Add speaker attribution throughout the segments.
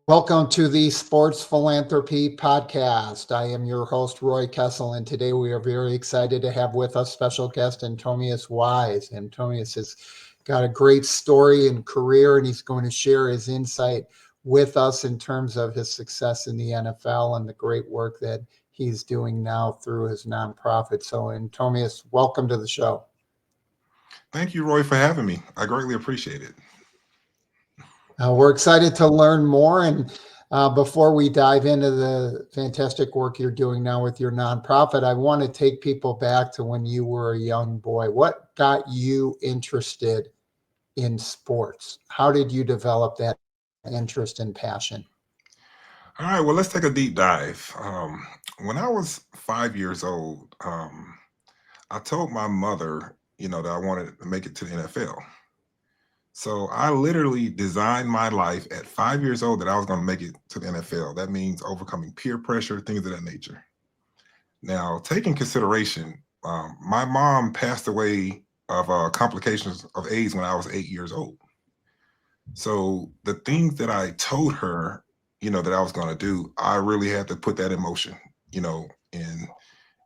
Speaker 1: Welcome to the Sports Philanthropy Podcast. I am your host, Roy Kessel, and today we are very excited to have with us special guest Antonius Wise. Antonius has got a great story and career, and he's going to share his insight with us in terms of his success in the NFL and the great work that he's doing now through his nonprofit. So, Antonius, welcome to the show.
Speaker 2: Thank you, Roy, for having me. I greatly appreciate it.
Speaker 1: We're excited to learn more. And before we dive into the fantastic work you're doing now with your nonprofit, I want to take people back to when you were a young boy. What got you interested in sports? How did you develop that interest and passion?
Speaker 2: All right, well, let's take a deep dive. When I was 5 years old, I told my mother, that I wanted to make it to the NFL. So I literally designed my life at 5 years old that I was going to make it to the NFL. That means overcoming peer pressure, things of that nature. Now, taking consideration, my mom passed away of complications of AIDS when I was 8 years old. So the things that I told her, that I was going to do, I really had to put that in motion, and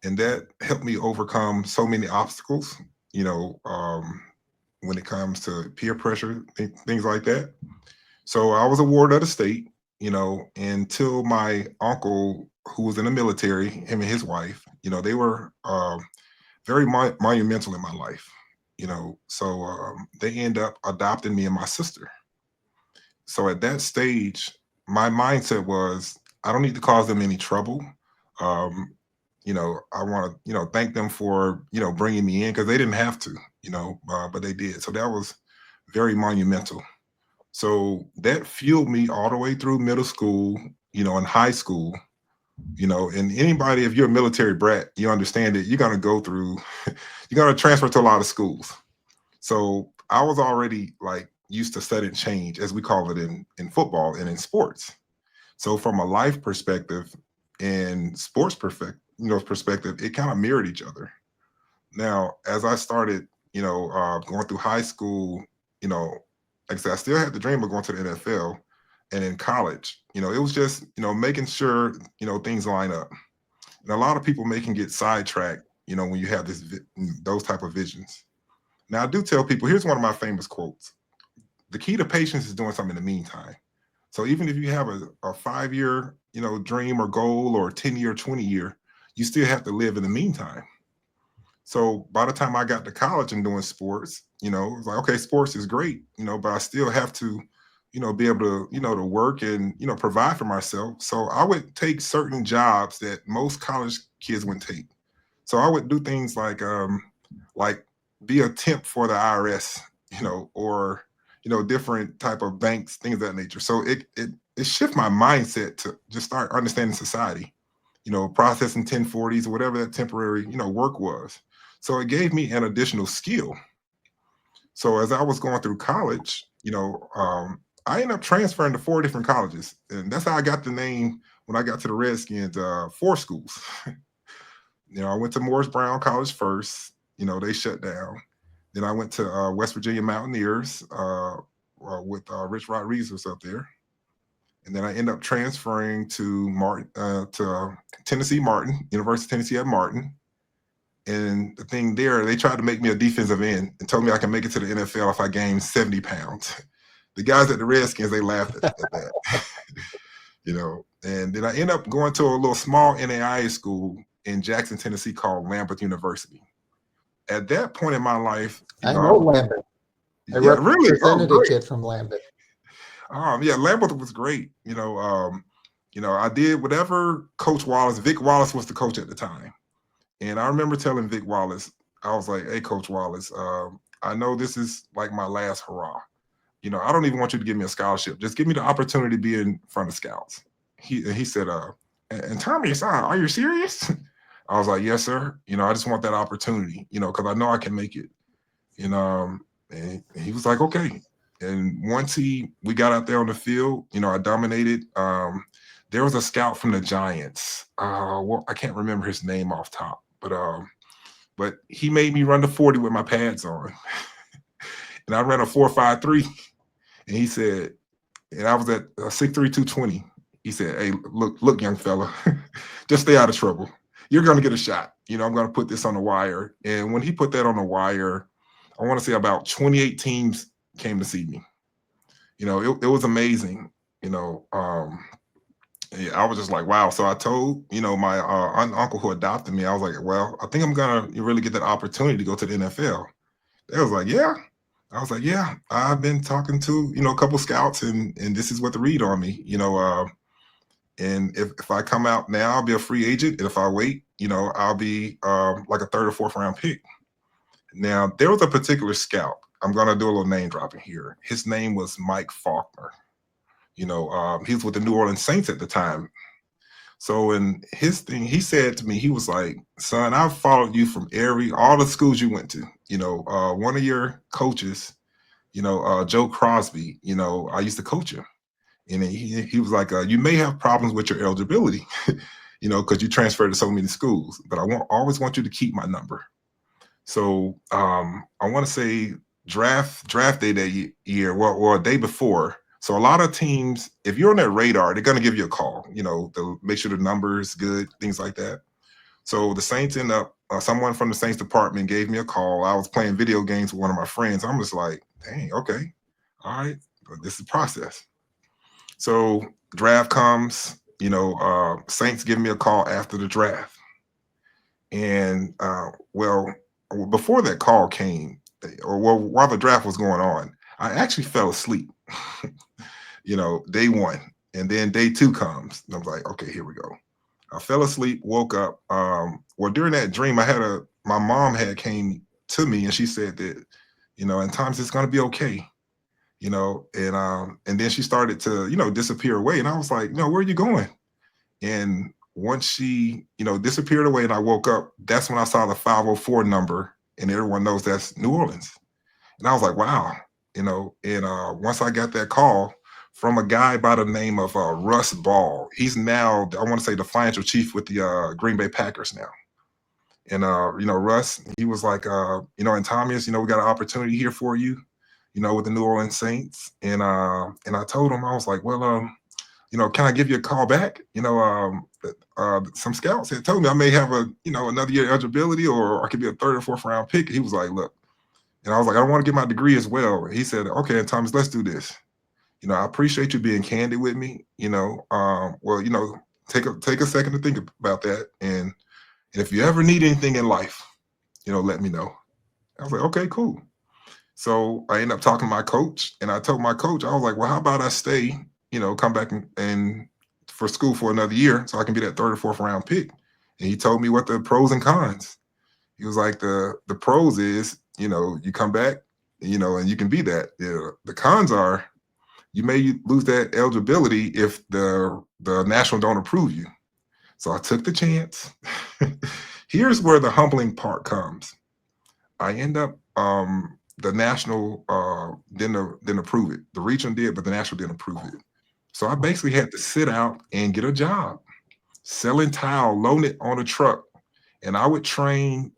Speaker 2: that helped me overcome so many obstacles, when it comes to peer pressure, things like that. So I was a ward of the state, until my uncle, who was in the military, him and his wife, they were very monumental in my life, so they end up adopting me and my sister. So at that stage, my mindset was, I don't need to cause them any trouble. Um, I want to, thank them for, bringing me in, because they didn't have to, but they did. So that was very monumental. So that fueled me all the way through middle school, and high school, and anybody, if you're a military brat, you understand that you're going to go through, you're going to transfer to a lot of schools. So I was already like used to sudden change, as we call it in football and in sports. So from a life perspective and sports perspective, it kind of mirrored each other. Now, as I started, going through high school, like I said, I still had the dream of going to the NFL, and in college, it was just, making sure, things line up. And a lot of people can get sidetracked, when you have those type of visions. Now, I do tell people, here's one of my famous quotes: the key to patience is doing something in the meantime. So even if you have a 5 year, dream or goal, or 10 year, 20 year, you still have to live in the meantime. So by the time I got to college and doing sports, it was like, okay, sports is great, but I still have to, be able to, to work and, provide for myself. So I would take certain jobs that most college kids wouldn't take. So I would do things like be a temp for the IRS, or different type of banks, things of that nature. So it shift my mindset to just start understanding society, processing 1040s, whatever that temporary, work was. So it gave me an additional skill. So as I was going through college, I ended up transferring to 4 different colleges. And that's how I got the name when I got to the Redskins, 4 schools. I went to Morris Brown College first. They shut down. Then I went to West Virginia Mountaineers with Rich Rodriguez was up there. And then I ended up transferring to Tennessee Martin, University of Tennessee at Martin. And the thing there, they tried to make me a defensive end and told me I can make it to the NFL if I gained 70 pounds. The guys at the Redskins, they laughed at that. And then I ended up going to a little small NAIA school in Jackson, Tennessee called Lambeth University. At that point in my life,
Speaker 1: I know Lambert. I
Speaker 2: yeah, really,
Speaker 1: represented a kid from Lambert.
Speaker 2: Yeah, Lambeth was great. I did whatever Coach Wallace, Vic Wallace was the coach at the time. And I remember telling Vic Wallace, I was like, hey, Coach Wallace, I know this is like my last hurrah. I don't even want you to give me a scholarship. Just give me the opportunity to be in front of scouts. He said, and Tommy, are you serious? I was like, yes, sir. I just want that opportunity, because I know I can make it. And he was like, okay. And once we got out there on the field, I dominated. There was a scout from the Giants. Well, I can't remember his name off top, but he made me run the 40 with my pads on. And I ran a 4.53. And he said, and I was at 6'3", 220. He said, "Hey, look, young fella, just stay out of trouble. You're going to get a shot. I'm going to put this on the wire." And when he put that on the wire, I want to say about 28 teams came to see me. It was amazing. Yeah, I was just like, wow. So I told, my uncle who adopted me, I was like, well, I think I'm going to really get that opportunity to go to the NFL. They was like, yeah. I was like, yeah, I've been talking to, a couple scouts and this is what they read on me, and if I come out now, I'll be a free agent. And if I wait, I'll be like a third or fourth round pick. Now, there was a particular scout. I'm going to do a little name dropping here. His name was Mike Faulkner. He was with the New Orleans Saints at the time. So in his thing, he said to me, he was like, "Son, I've followed you from all the schools you went to. One of your coaches, Joe Crosby, I used to coach him. And he was like, you may have problems with your eligibility, because you transferred to so many schools, but always want you to keep my number." So I want to say draft day that year, or a day before. So a lot of teams, if you're on that radar, they're going to give you a call, to make sure the number is good, things like that. So the Saints end up, someone from the Saints department gave me a call. I was playing video games with one of my friends. I'm just like, dang, okay, all right, but this is the process. So draft comes, Saints give me a call after the draft. And before that call came, while the draft was going on, I actually fell asleep. Day one, and then day two comes, and I'm like, okay, here we go. I fell asleep, woke up. During that dream, my mom had came to me, and she said that, Antonius, it's going to be okay, and then she started to, disappear away, and I was like, where are you going? And once she, disappeared away, and I woke up, that's when I saw the 504 number, and everyone knows that's New Orleans, and I was like, wow, and once I got that call from a guy by the name of Russ Ball. He's now, I want to say, the financial chief with the Green Bay Packers now. And, Russ, he was like, Antonius, we got an opportunity here for you, with the New Orleans Saints. And I told him, I was like, well, can I give you a call back? Some scouts had told me I may have another year eligibility, or I could be a third or fourth round pick. He was like, look, and I was like, I want to get my degree as well. He said, okay, Antonius, let's do this. I appreciate you being candid with me. Take a second to think about that. And if you ever need anything in life, let me know. I was like, okay, cool. So I ended up talking to my coach, and I told my coach, I was like, well, how about I stay, come back and for school for another year so I can be that third or fourth round pick. And he told me what the pros and cons. He was like, the pros is, you come back, and you can be that. The cons are, you may lose that eligibility if the national don't approve you. So I took the chance. Here's where the humbling part comes. I end up, the national didn't approve it. The region did, but the national didn't approve it. So I basically had to sit out and get a job, selling tile, loading it on a truck. And I would train,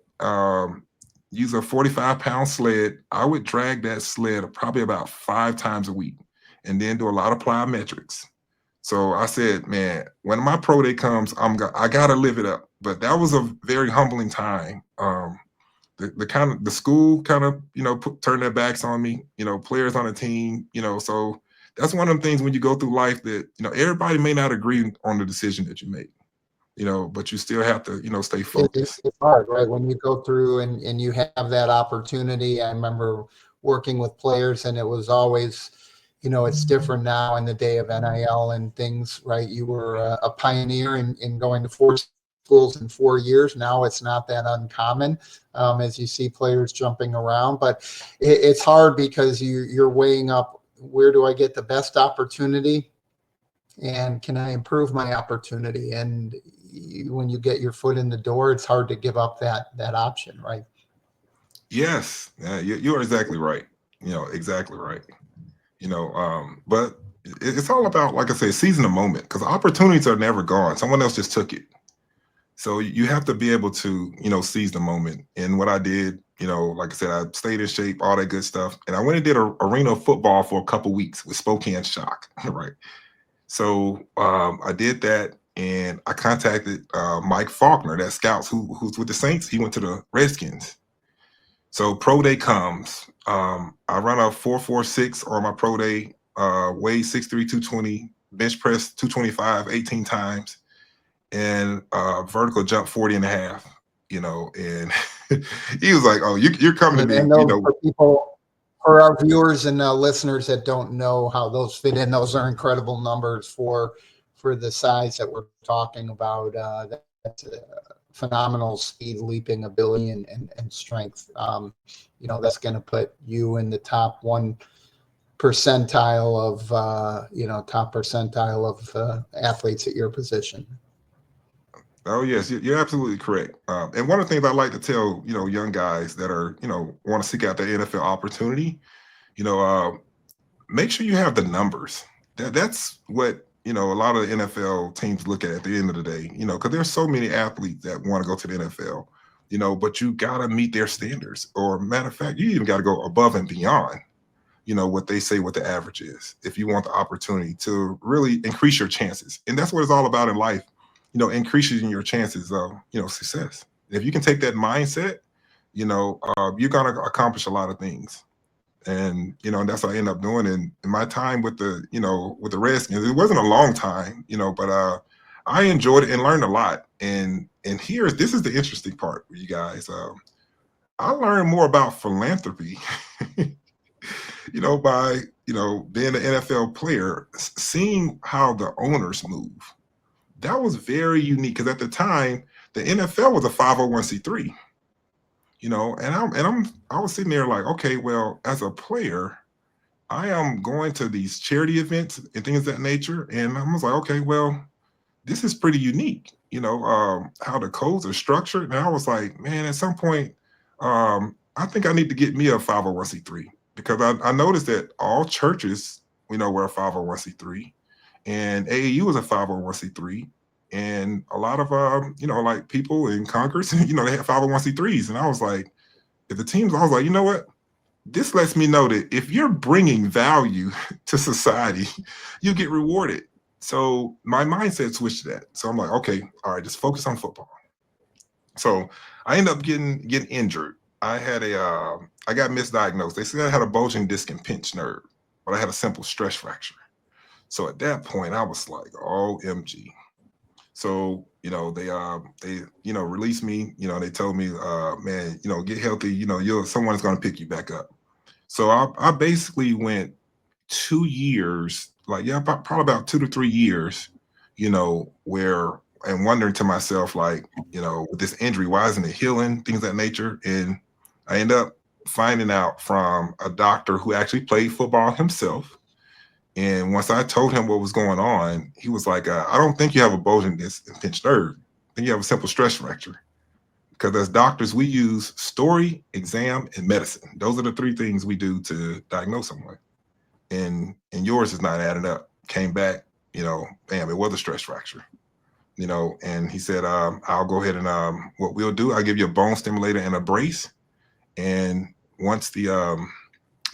Speaker 2: use a 45-pound sled. I would drag that sled probably about 5 times a week, and then do a lot of plyometrics. So I said, man, when my pro day comes, I gotta live it up. But that was a very humbling time. The school kind of, turned their backs on me, players on the team, so that's one of the things when you go through life that, everybody may not agree on the decision that you make, but you still have to, stay focused.
Speaker 1: It's hard, right? When you go through and you have that opportunity. I remember working with players, and it was always, it's different now in the day of NIL and things, right? You were a pioneer in going to 4 schools in 4 years. Now it's not that uncommon, as you see players jumping around. But it's hard because you're weighing up, where do I get the best opportunity, and can I improve my opportunity? And when you get your foot in the door, it's hard to give up that option, right?
Speaker 2: Yes, you are exactly right. Exactly right. But it's all about, like I say, seizing the moment, because opportunities are never gone. Someone else just took it. So you have to be able to, seize the moment. And what I did, like I said, I stayed in shape, all that good stuff. And I went and did arena football for a couple weeks with Spokane Shock, right? So I did that, and I contacted Mike Faulkner, that scouts who's with the Saints. He went to the Redskins. So pro day comes. I run a 4.46 on my pro day, weigh 6'3", 220, bench press 225, 18 times, and vertical jump 40 and a half, and he was like, oh, you're coming to me,
Speaker 1: And those for people, for our viewers and listeners that don't know how those fit in, those are incredible numbers for the size that we're talking about. That's phenomenal speed, leaping ability, and strength. That's going to put you in the top 1 percentile of athletes at your position.
Speaker 2: Oh, yes, you're absolutely correct. And one of the things I like to tell, young guys that are, want to seek out the NFL opportunity, make sure you have the numbers. That's what, a lot of the NFL teams look at the end of the day, because there's so many athletes that want to go to the NFL, but you got to meet their standards. Or matter of fact, you even got to go above and beyond, what they say what the average is, if you want the opportunity to really increase your chances. And that's what it's all about in life, increasing your chances of, success. If you can take that mindset, you're going to accomplish a lot of things. And, and that's what I end up doing. And in my time with the Redskins, it wasn't a long time, but I enjoyed it and learned a lot. And this is the interesting part for you guys. I learned more about philanthropy, by, being an NFL player, seeing how the owners move. That was very unique, because at the time, the NFL was a 501c3. I was sitting there like, okay, well, as a player, I am going to these charity events and things of that nature. And I was like, okay, well, this is pretty unique, how the codes are structured. And I was like, man, at some point, I think I need to get me a 501c3, because I noticed that all churches, were a 501c3, and AAU was a 501c3. And a lot of, like people in Congress, they had 501c3s. And I was like, I was like, you know what? This lets me know that if you're bringing value to society, you get rewarded. So my mindset switched to that. So I'm like, okay, all right, just focus on football. So I ended up getting injured. I got misdiagnosed. They said I had a bulging disc and pinched nerve, but I had a simple stress fracture. So at that point, I was like, OMG. So, they released me, they told me, man, get healthy, someone's going to pick you back up. So I basically went 2 years, probably about 2 to 3 years, and wondering to myself, like, with this injury, why isn't it healing, things of that nature. And I ended up finding out from a doctor who actually played football himself. And once I told him what was going on, he was like, I don't think you have a bulging disc and pinched nerve. I think you have a simple stress fracture. Because as doctors, we use story, exam, and medicine. Those are the 3 things we do to diagnose someone. And yours is not adding up. Came back, bam, it was a stress fracture. And he said, I'll go ahead and what we'll do, I'll give you a bone stimulator and a brace. And once the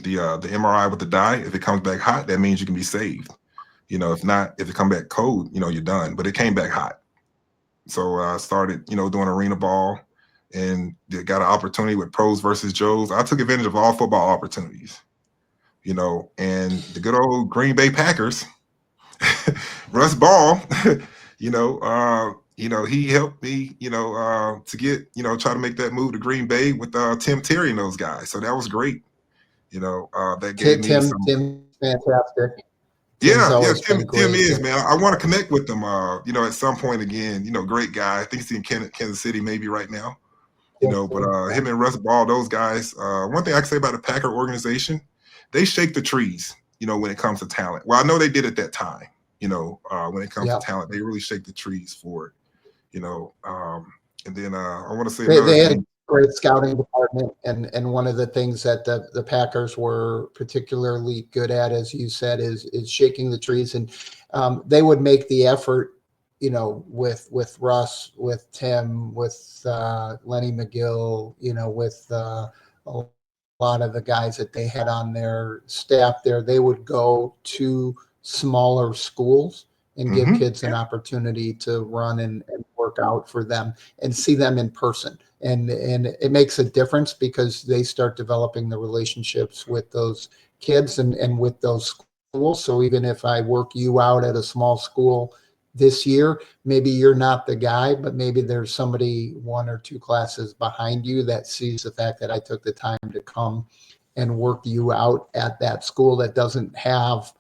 Speaker 2: MRI with the dye, if it comes back hot, that means you can be saved. If not, if it come back cold, you're done. But it came back hot. So I started, doing arena ball, and got an opportunity with Pros versus Joes. I took advantage of all football opportunities, and the good old Green Bay Packers, Russ Ball, he helped me, to get, try to make that move to Green Bay with Tim Terry and those guys. So that was great. That gave me some.
Speaker 1: Tim's fantastic.
Speaker 2: Tim is, man. I want to connect with them, at some point again. Great guy. I think he's in Kansas City maybe right now. But him and Russ Ball, those guys. One thing I can say about the Packer organization, they shake the trees, when it comes to talent. Well, I know they did at that time. When it comes to talent, they really shake the trees for it. And then I want to say
Speaker 1: they had a great scouting department, and one of the things that the Packers were particularly good at, as you said, is shaking the trees, and they would make the effort with Russ, with Tim, with Lenny McGill, with a lot of the guys that they had on their staff there, they would go to smaller schools and give
Speaker 2: Hmm.
Speaker 1: kids an opportunity to run and work out for them and see them in person. And it makes a difference because they start developing the relationships with those kids and with those schools. So even if I work you out at a small school this year, maybe you're not the guy, but maybe there's somebody one or two classes behind you that sees the fact that I took the time to come and work you out at that school that doesn't have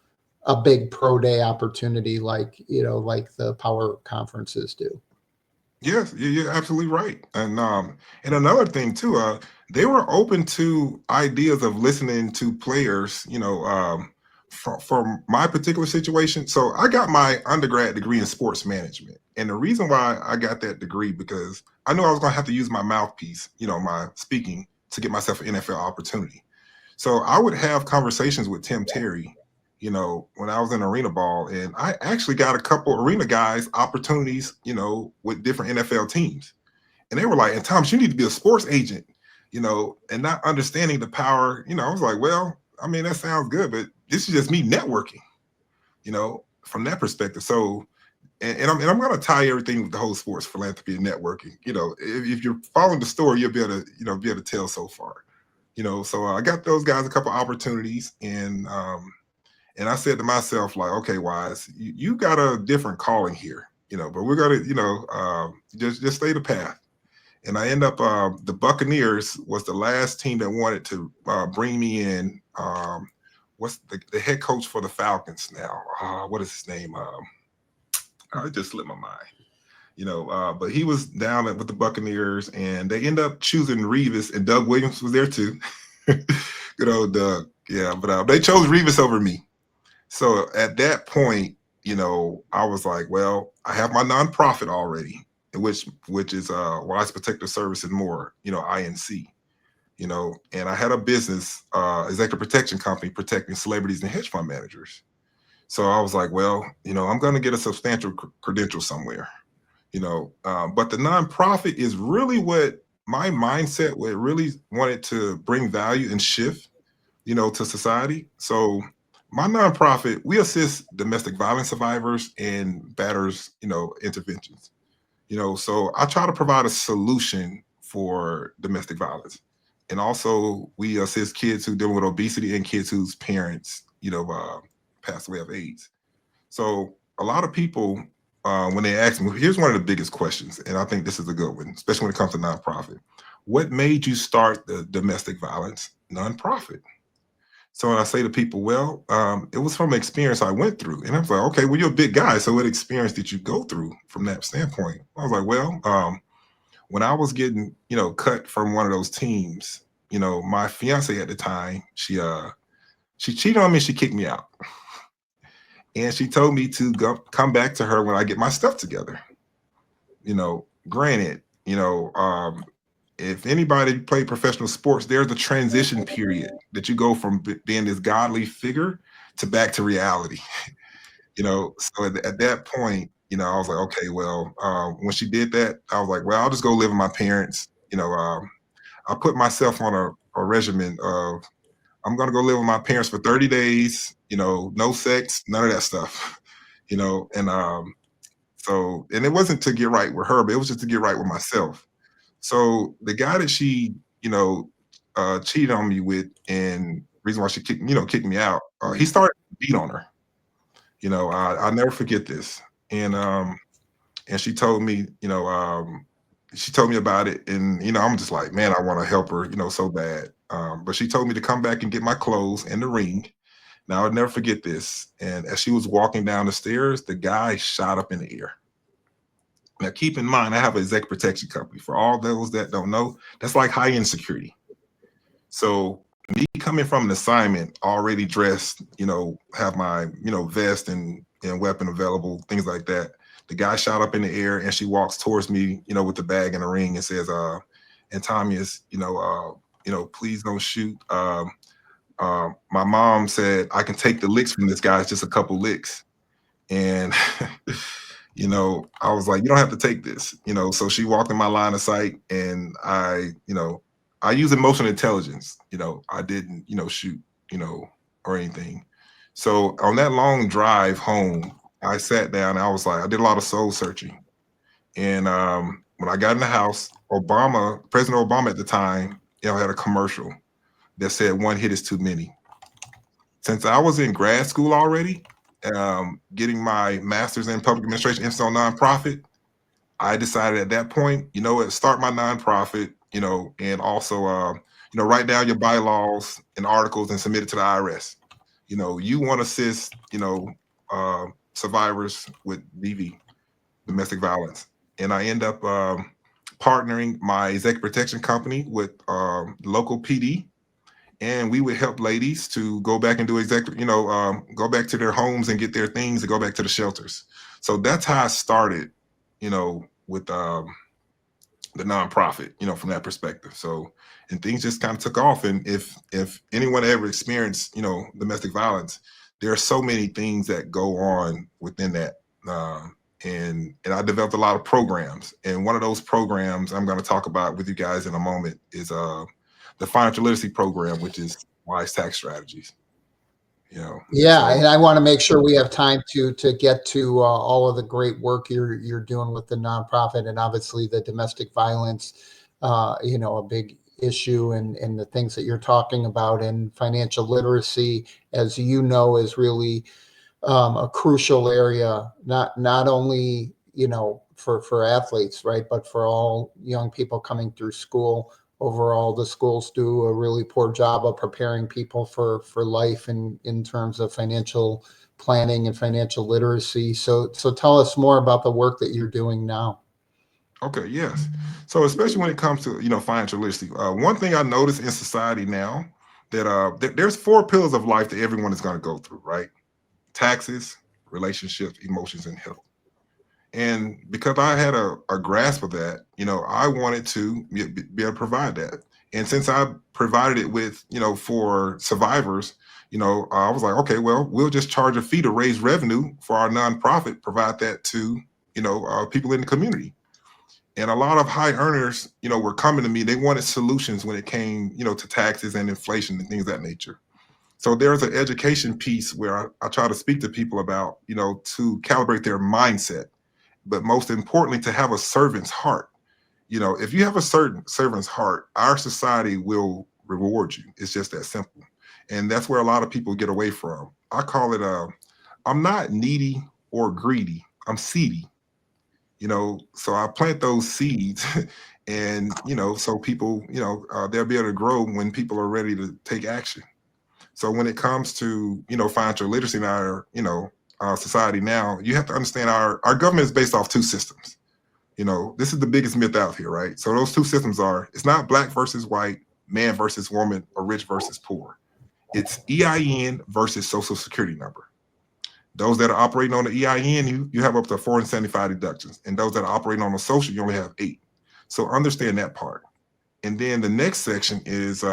Speaker 1: a big pro day opportunity like the power conferences do.
Speaker 2: Yes, you're absolutely right. And another thing too, they were open to ideas of listening to players, from my particular situation. So I got my undergrad degree in sports management. And the reason why I got that degree, because I knew I was going to have to use my mouthpiece, my speaking, to get myself an NFL opportunity. So I would have conversations with Tim Terry, when I was in arena ball, and I actually got a couple arena guys opportunities, with different NFL teams. And they were like, and Thomas, you need to be a sports agent, and not understanding the power. I was like, well, I mean, that sounds good, but this is just me networking, from that perspective. So, and I'm going to tie everything with the whole sports philanthropy and networking. If you're following the story, you'll be able to, be able to tell so far. So I got those guys a couple opportunities, and I said to myself, like, okay, Wise, you got a different calling here, but we're gonna, just stay the path. And I end up, the Buccaneers was the last team that wanted to bring me in. What's the head coach for the Falcons now? What is his name? It just slipped my mind. But he was down with the Buccaneers, and they end up choosing Revis, and Doug Williams was there too. Good old Doug. Yeah, but they chose Revis over me. So at that point, I was like, well, I have my nonprofit already, which is Wise Protective Service and More, INC, and I had a business, executive protection company protecting celebrities and hedge fund managers. So I was like, well, I'm going to get a substantial credential somewhere, but the nonprofit is really what my mindset, what really wanted to bring value and shift, to society. So my nonprofit, we assist domestic violence survivors and batters, interventions. So I try to provide a solution for domestic violence. And also we assist kids who deal with obesity and kids whose parents, passed away of AIDS. So a lot of people, when they ask me, here's one of the biggest questions, and I think this is a good one, especially when it comes to nonprofit. What made you start the domestic violence nonprofit? So when I say to people, well, it was from an experience I went through. And I was like, okay, well, you're a big guy. So what experience did you go through from that standpoint? I was like, well, when I was getting, cut from one of those teams, my fiance at the time, she cheated on me. She kicked me out. And she told me to come back to her when I get my stuff together. Granted, if anybody played professional sports, there's a transition period that you go from being this godly figure to back to reality. So at that point, I was like, okay, well, when she did that, I was like, well, I'll just go live with my parents. I put myself on a regimen of, I'm going to go live with my parents for 30 days, no sex, none of that stuff, and so, and it wasn't to get right with her, but it was just to get right with myself. So the guy that she, cheated on me with, and reason why she kicked me out, he started to beat on her. I'll never forget this. And she told me, she told me about it, and I'm just like, man, I want to help her, so bad. But she told me to come back and get my clothes and the ring. Now I'll never forget this. And as she was walking down the stairs, the guy shot up in the air. Now, keep in mind, I have an executive protection company. For all those that don't know, that's like high-end security. So me coming from an assignment, already dressed, have my, vest and weapon available, things like that. The guy shot up in the air, and she walks towards me, with the bag and the ring, and says, Antonius, please don't shoot. My mom said I can take the licks from this guy. It's just a couple licks. And I was like, you don't have to take this, so she walked in my line of sight, and I use emotional intelligence. I didn't, shoot, or anything. So on that long drive home, I sat down, and I was like, I did a lot of soul searching. And when I got in the house, President Obama at the time, had a commercial that said one hit is too many. Since I was in grad school already, getting my master's in public administration, emphasis on nonprofit, I decided at that point, start my nonprofit, and also, write down your bylaws and articles and submit it to the IRS. You want to assist, survivors with DV, domestic violence. And I end up partnering my executive protection company with local PD, and we would help ladies to go back and do go back to their homes and get their things and go back to the shelters. So that's how I started, with the nonprofit, from that perspective. So, and things just kind of took off. And if anyone ever experienced, domestic violence, there are so many things that go on within that. And I developed a lot of programs. And one of those programs I'm going to talk about with you guys in a moment is the financial literacy program, which is Wise Tax Strategies.
Speaker 1: Yeah, and I want to make sure we have time to get to all of the great work you're doing with the nonprofit, and obviously the domestic violence, a big issue, and the things that you're talking about, and financial literacy, as you know, is really a crucial area, not only for athletes, right, but for all young people coming through school. Overall, the schools do a really poor job of preparing people for life in terms of financial planning and financial literacy. So tell us more about the work that you're doing now.
Speaker 2: Okay, yes. So especially when it comes to financial literacy, one thing I notice in society now that there's 4 pillars of life that everyone is going to go through, right? Taxes, relationships, emotions, and health. And because I had a grasp of that, I wanted to be able to provide that. And since I provided it with, for survivors, I was like, okay, well, we'll just charge a fee to raise revenue for our nonprofit, provide that to, people in the community. And a lot of high earners, were coming to me. They wanted solutions when it came, to taxes and inflation and things of that nature. So there's an education piece where I try to speak to people about, to calibrate their mindset, but most importantly, to have a servant's heart. If you have a certain servant's heart, our society will reward you. It's just that simple. And that's where a lot of people get away from. I call it, I'm not needy or greedy. I'm seedy. So I plant those seeds and, so people, they'll be able to grow when people are ready to take action. So when it comes to, financial literacy in our, our society now, you have to understand our government is based off 2 systems. This is the biggest myth out here, right? So those 2 systems are, it's not black versus white, man versus woman, or rich versus poor. It's EIN versus social security number. Those that are operating on the EIN, you have up to 475 deductions. And those that are operating on the social, you only have 8. So understand that part. And then the next section is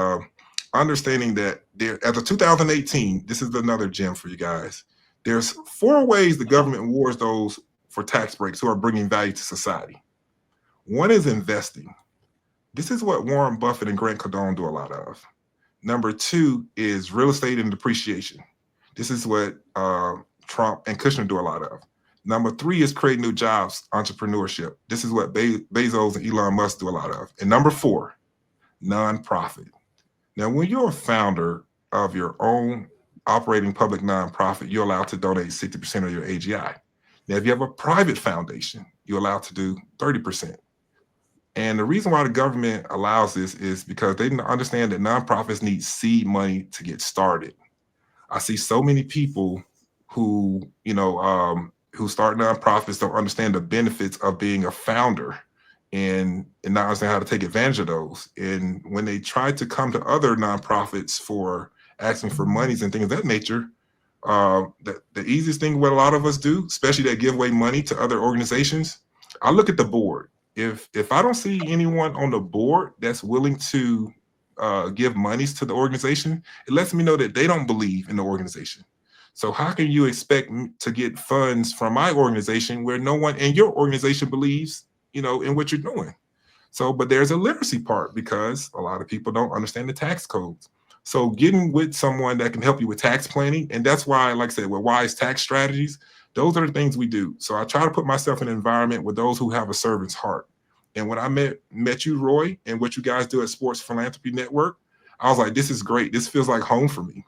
Speaker 2: understanding that as of 2018, this is another gem for you guys. There's 4 ways the government rewards those for tax breaks who are bringing value to society. One is investing. This is what Warren Buffett and Grant Cardone do a lot of. Number 2 is real estate and depreciation. This is what Trump and Kushner do a lot of. Number 3 is creating new jobs, entrepreneurship. This is what Bezos and Elon Musk do a lot of. And number 4, nonprofit. Now, when you're a founder of your own operating public nonprofit, you're allowed to donate 60% of your AGI. Now, if you have a private foundation, you're allowed to do 30%. And the reason why the government allows this is because they understand that nonprofits need seed money to get started. I see so many people who, who start nonprofits don't understand the benefits of being a founder and not understand how to take advantage of those. And when they try to come to other nonprofits for asking for monies and things of that nature, the easiest thing what a lot of us do, especially that give away money to other organizations, I look at the board. If I don't see anyone on the board that's willing to give monies to the organization, it lets me know that they don't believe in the organization. So how can you expect to get funds from my organization where no one in your organization believes, in what you're doing? So, but there's a literacy part because a lot of people don't understand the tax codes. So getting with someone that can help you with tax planning, and that's why, like I said, with Wise Tax Strategies, those are the things we do. So I try to put myself in an environment with those who have a servant's heart. And when I met you, Roy, and what you guys do at Sports Philanthropy Network, I was like, this is great. This feels like home for me.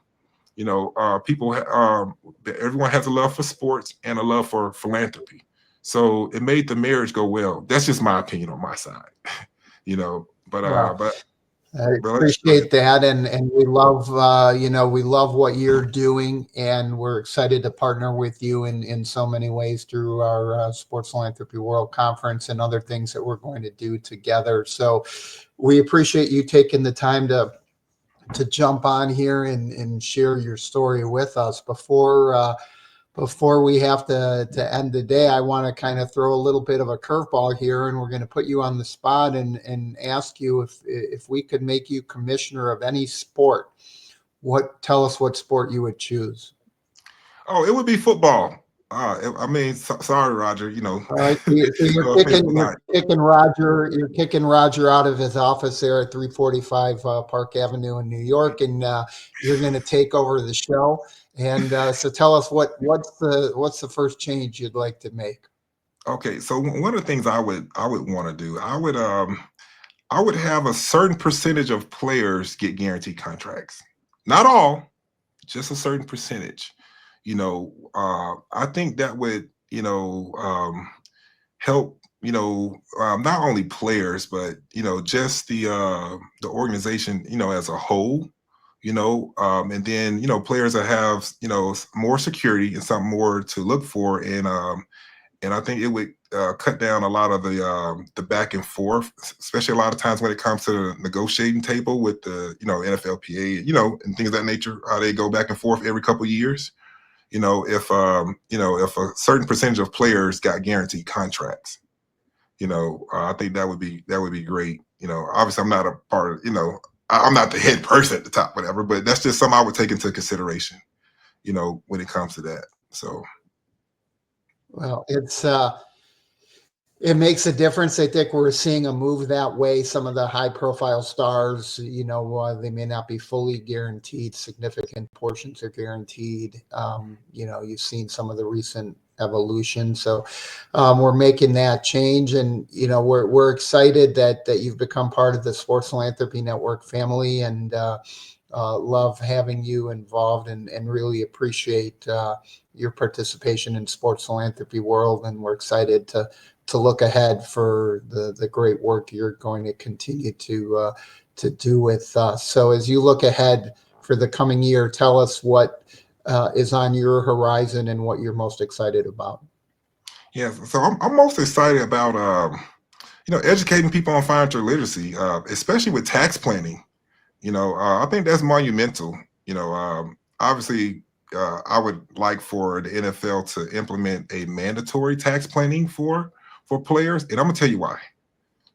Speaker 2: Everyone has a love for sports and a love for philanthropy. So it made the marriage go well. That's just my opinion on my side, but,
Speaker 1: Well,
Speaker 2: but,
Speaker 1: I
Speaker 2: but go ahead.
Speaker 1: appreciate that, and we love we love what you're doing, and we're excited to partner with you in so many ways through our Sports Philanthropy World Conference and other things that we're going to do together. So we appreciate you taking the time to jump on here and share your story with us. Before we have to end the day, I want to kind of throw a little bit of a curveball here, and we're going to put you on the spot and ask you if we could make you commissioner of any sport. Tell us what sport you would choose.
Speaker 2: Oh, it would be football. Sorry, Roger.
Speaker 1: All right, so
Speaker 2: No offense, but
Speaker 1: You're kicking Roger out of his office there at 345 Park Avenue in New York, and you're going to take over the show. And so, tell us what's the first change you'd like to make?
Speaker 2: okay. So one of the things I would want to do, I would have a certain percentage of players get guaranteed contracts. Not all, just a certain percentage. I think that would, help, not only players, but just the organization, as a whole. And then players that have more security and something more to look for, and I think it would cut down a lot of the back and forth, especially a lot of times when it comes to the negotiating table with the NFLPA, and things of that nature. How they go back and forth every couple of years. If a certain percentage of players got guaranteed contracts, I think that would be great. Obviously I'm not a part of, I'm not the head person at the top, whatever, but that's just something I would take into consideration, when it comes to that. So,
Speaker 1: Well, it makes a difference. I think we're seeing a move that way. Some of the high profile stars, they may not be fully guaranteed. Significant portions are guaranteed. You've seen some of the recent evolution. So we're making that change, and we're excited that you've become part of the Sports Philanthropy Network family, and love having you involved, and really appreciate your participation in sports philanthropy world. And we're excited to look ahead for the great work you're going to continue to do with us. So as you look ahead for the coming year, tell us what is on your horizon and what you're most excited about.
Speaker 2: yeah, so I'm most excited about, educating people on financial literacy, especially with tax planning. I think that's monumental. Obviously, I would like for the NFL to implement a mandatory tax planning for players, and I'm gonna tell you why.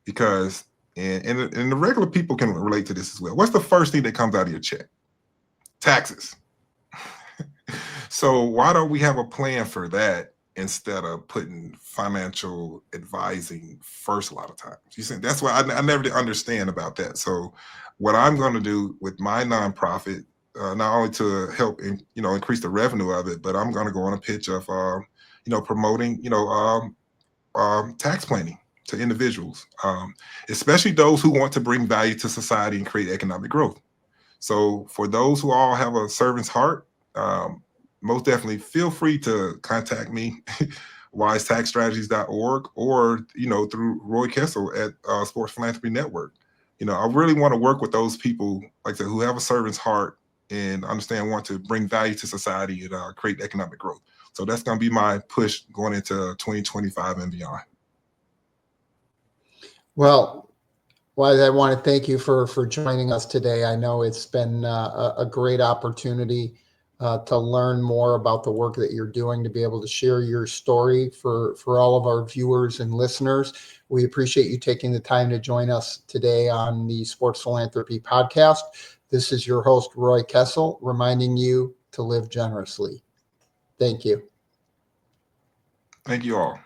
Speaker 2: Because and the regular people can relate to this as well. What's the first thing that comes out of your check? Taxes. So why don't we have a plan for that instead of putting financial advising first a lot of times? You see, that's why I never did understand about that. So what I'm going to do with my nonprofit, not only to help increase the revenue of it, but I'm going to go on a pitch of promoting tax planning to individuals, especially those who want to bring value to society and create economic growth. So for those who all have a servant's heart, most definitely feel free to contact me, wisetaxstrategies.org, or through Roy Kessel at Sports Philanthropy Network. I really want to work with those people, like I said, who have a servant's heart and want to bring value to society and create economic growth. So that's going to be my push going into 2025 and beyond.
Speaker 1: Well, I want to thank you for joining us today. I know it's been a great opportunity to learn more about the work that you're doing, to be able to share your story for all of our viewers and listeners. We appreciate you taking the time to join us today on the Sports Philanthropy Podcast. This is your host, Roy Kessel, reminding you to live generously. Thank you.
Speaker 2: Thank you all.